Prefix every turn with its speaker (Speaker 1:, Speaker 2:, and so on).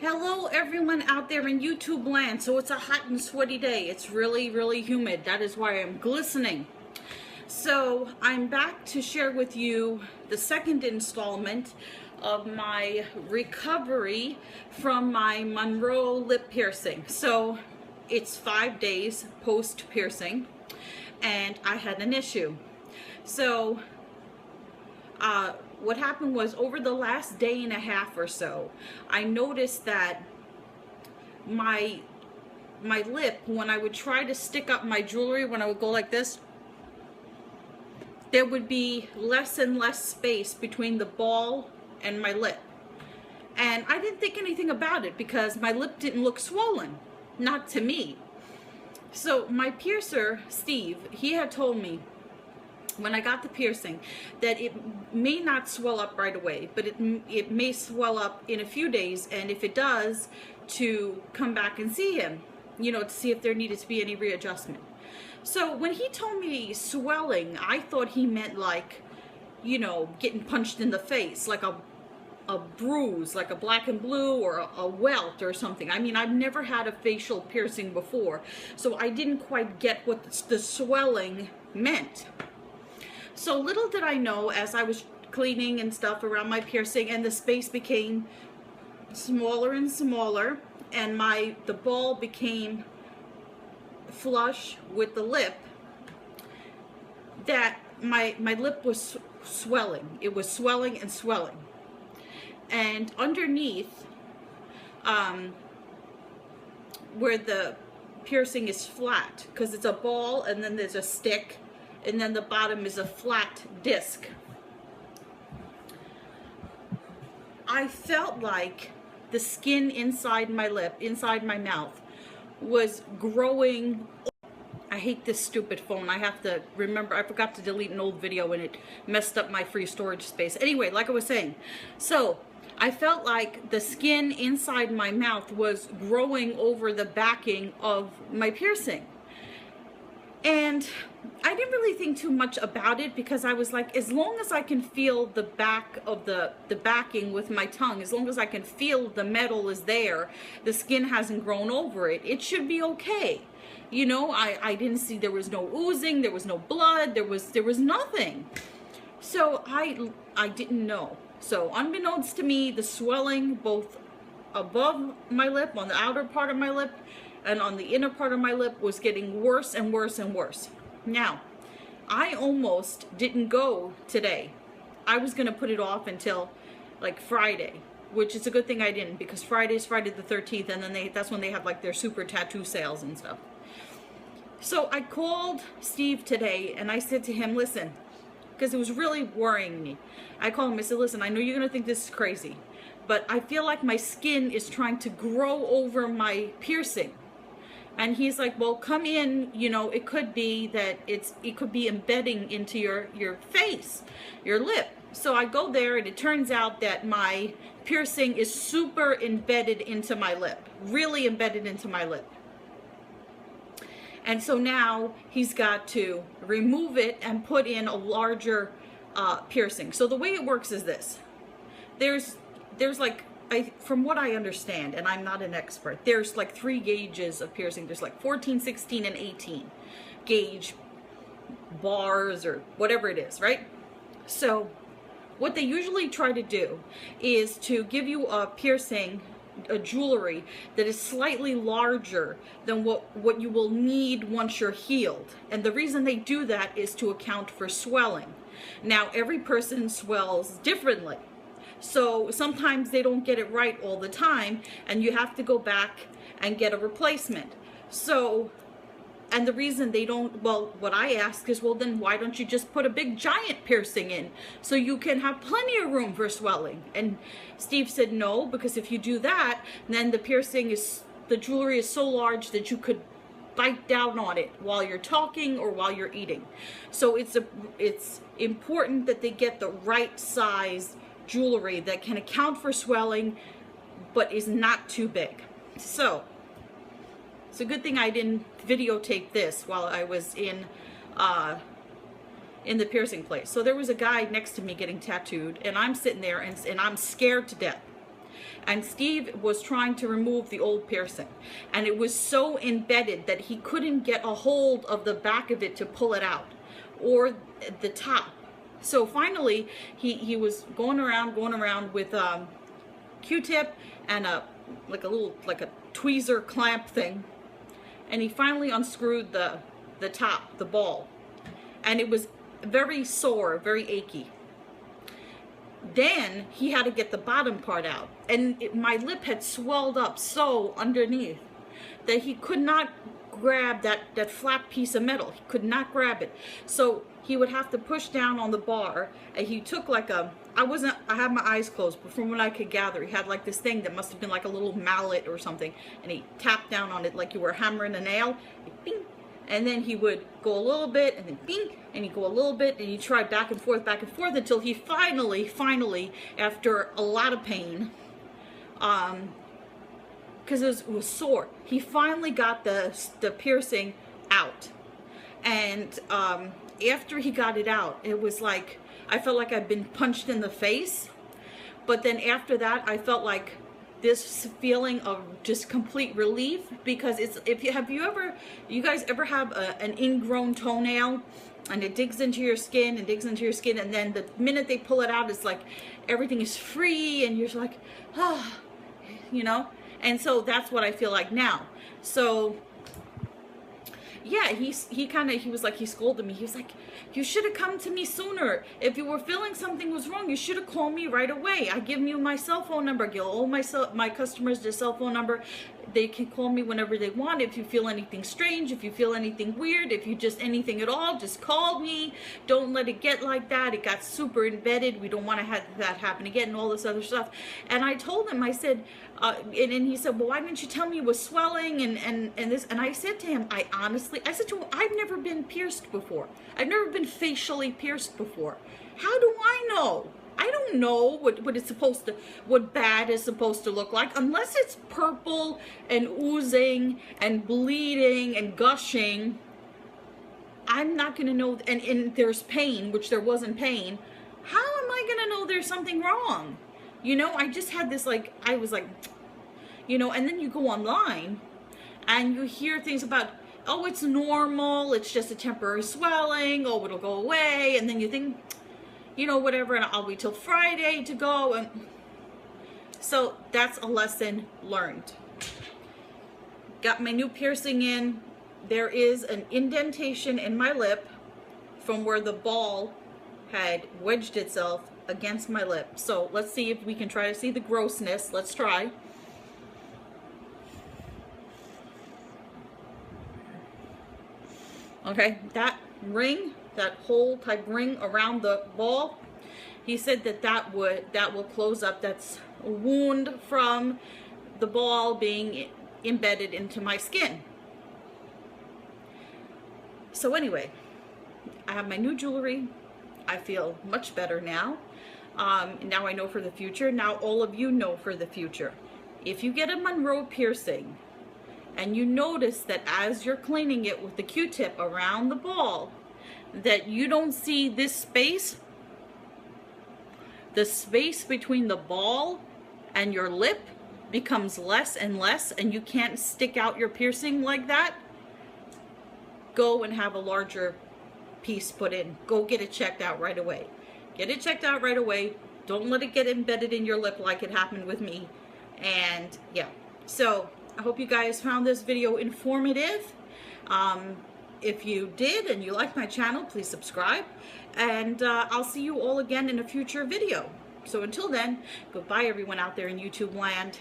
Speaker 1: Hello everyone out there in YouTube land. So it's a hot and sweaty day. It's really humid. That is why I'm glistening. So I'm back to share with you the second installment of my recovery from my Monroe lip piercing. So it's 5 days post piercing and I had an issue. So what happened was, over the last day and a half or so, I noticed that my lip, when I would try to stick up my jewelry, when I would go like this, there would be less and less space between the ball and my lip. And I didn't think anything about it because my lip didn't look swollen, not to me. So my piercer, Steve, he had told me when I got the piercing that it may not swell up right away, but it may swell up in a few days, and if it does, to come back and see him, to see if there needed to be any readjustment. So when he told me swelling, I thought he meant like, getting punched in the face, like a bruise, like a black and blue or a welt or something. I mean, I've never had a facial piercing before, so I didn't quite get what the swelling meant. So little did I know, as I was cleaning and stuff around my piercing, and the space became smaller and smaller, and the ball became flush with the lip, that my lip was swelling. It was swelling and swelling. And underneath, where the piercing is flat, because it's a ball and then there's a stick, and then the bottom is a flat disc, I felt like the skin inside my lip, inside my mouth, was growing. I hate this stupid phone. I have to remember, I forgot to delete an old video and it messed up my free storage space. Anyway, like I was saying, so I felt like the skin inside my mouth was growing over the backing of my piercing. And I didn't really think too much about it, because I was like, as long as I can feel the back of the backing with my tongue, as long as I can feel the metal is there, the skin hasn't grown over it, it should be okay. I didn't see, there was no oozing, there was no blood, there was nothing. So I didn't know. So unbeknownst to me, the swelling both above my lip, on the outer part of my lip, and on the inner part of my lip was getting worse and worse and worse. Now, I almost didn't go today. I was going to put it off until like Friday, which is a good thing I didn't, because Friday is Friday the 13th, and then that's when they have like their super tattoo sales and stuff. So I called Steve today and I said to him, listen, because it was really worrying me. I called him, I said, listen, I know you're going to think this is crazy, but I feel like my skin is trying to grow over my piercing. And he's like, well, come in, it could be that it could be embedding into your face, your lip. So I go there, and it turns out that my piercing is super embedded into my lip, really embedded into my lip. And so now he's got to remove it and put in a larger piercing. So the way it works is this. There's like, from what I understand, and I'm not an expert, there's like 3 gauges of piercing. There's like 14, 16, and 18 gauge bars or whatever it is, right? So what they usually try to do is to give you a piercing, a jewelry that is slightly larger than what you will need once you're healed. And the reason they do that is to account for swelling. Now, every person swells differently. So sometimes they don't get it right all the time, and you have to go back and get a replacement. So, and the reason they don't, well, what I ask is, well, then why don't you just put a big giant piercing in so you can have plenty of room for swelling? And Steve said no, because if you do that, then the jewelry is so large that you could bite down on it while you're talking or while you're eating. So it's important that they get the right size jewelry that can account for swelling but is not too big. So it's a good thing I didn't videotape this while I was in the piercing place. So there was a guy next to me getting tattooed, and I'm sitting there and I'm scared to death. and Steve was trying to remove the old piercing, and it was so embedded that he couldn't get a hold of the back of it to pull it out, or the top. So finally he was going around with Q-tip and a tweezer clamp thing, and he finally unscrewed the top, the ball, and it was very sore, very achy. Then he had to get the bottom part out, and my lip had swelled up so underneath that he could not grab that flat piece of metal. He could not grab it. So he would have to push down on the bar, and he took like a, I had my eyes closed, but from what I could gather, he had like this thing that must have been like a little mallet or something, and he tapped down on it like you were hammering a nail, bing, and then he would go a little bit, and then bing, and he'd go a little bit, and he'd try back and forth, until he finally, after a lot of pain, because it was sore, he finally got the piercing out. And after he got it out, it was like, I felt like I'd been punched in the face. But then after that, I felt like this feeling of just complete relief, because it's, you guys ever have an ingrown toenail, and it digs into your skin and digs into your skin, and then the minute they pull it out, it's like everything is free, and you're just like, ah, you know? And so that's what I feel like now. So yeah, he scolded me. He was like, you should have come to me sooner. If you were feeling something was wrong, you should have called me right away. I give you my cell phone number. I give all my customers their cell phone number. They can call me whenever they want. If you feel anything strange, if you feel anything weird, if you just anything at all, just call me. Don't let it get like that. It got super embedded. We don't want to have that happen again, and all this other stuff. And I told him, I said, and he said, well, why didn't you tell me it was swelling and this? And I said to him, I said to him, I've never been pierced before. I've never been facially pierced before. How do I know? I don't know what it's supposed to, what bad is supposed to look like, unless it's purple and oozing and bleeding and gushing. I'm not going to know, and there's pain, which there wasn't pain. How am I going to know there's something wrong? You know, I just had this, like, I was like, you know, and then you go online and you hear things about, oh, it's normal, it's just a temporary swelling, oh, it'll go away, and then you think, you know, whatever, and I'll wait till Friday to go. And so that's a lesson learned. Got my new piercing in. There is an indentation in my lip from where the ball had wedged itself against my lip. So let's see if we can try to see the grossness. Let's try. Okay, that ring, that hole type ring around the ball, he said that will close up. That's a wound from the ball being embedded into my skin. So anyway, I have my new jewelry. I feel much better now. Now I know for the future. Now all of you know for the future. If you get a Monroe piercing and you notice that as you're cleaning it with the Q-tip around the ball, that you don't see this space, the space between the ball and your lip becomes less and less, and you can't stick out your piercing like that, go and have a larger piece put in. Go get it checked out right away. Get it checked out right away. Don't let it get embedded in your lip like it happened with me. And yeah, so I hope you guys found this video informative. If you did and you like my channel, please subscribe, and I'll see you all again in a future video. So until then, goodbye everyone out there in YouTube land.